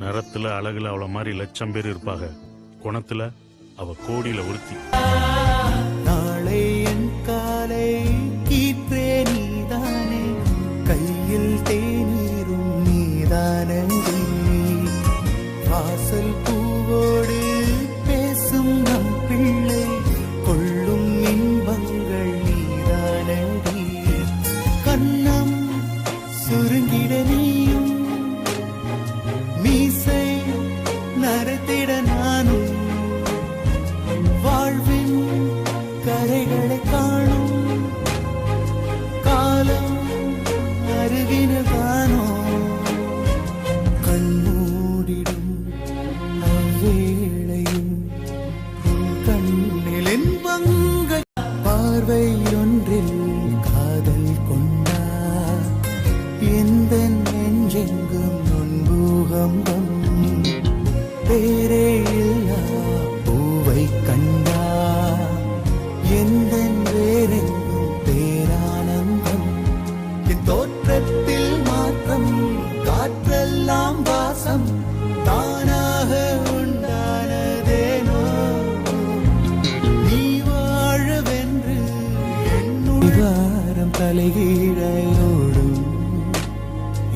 நிறத்துல அழகுல அவள மாதிரி லட்சம் பேர் இருப்பாங்க, குணத்துல அவ கோடியில ஒருத்தி. நாளை என் காலை கீற்றே நீதானே, கையில் தேநீரும் நீதானடி, வாசல் பூவோடு பேசும் நம் பிள்ளை, கொள்ளும் இன்பங்கள் நீதானடி, கண்ணம் சுருங்கிட நீயும், மீசை நரத்திட நானும், வாழ்வின் கரைகளை காணும் காலம் அருகினதானோ, கண்மூடிடும் அவ்வேளையும் கண்ணில் இன்பங்கள், பார்வை ஒன்றில் காதல் கொண்டார், எந்த நெஞ்செங்கும் நொன்பூகம்பம், பேரே இல்லா பூவை கண்டா, எந்த வேறெங்கும் பேரானந்தம், என் தோற்றத்தில் மாற்றம், காற்றெல்லாம் வாசம் தானாக உண்டானதேனோ, நீ வாழவென்று என்னும் தலைகீழையோடும்,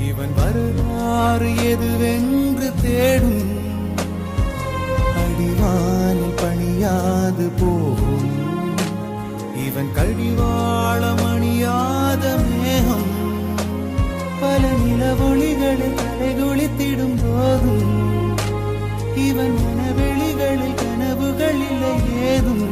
இவன் வரலாறு எதுவென்று தேடும், அடிவானில் பணியாது போகும், இவன் கழிவாளம் அணியாத மேகம், பல நிலவொளிகளில் தலைகுளித்திடும் போதும், இவன் மனவெளிகளில் கனவுகள் இல்லை ஏதும்,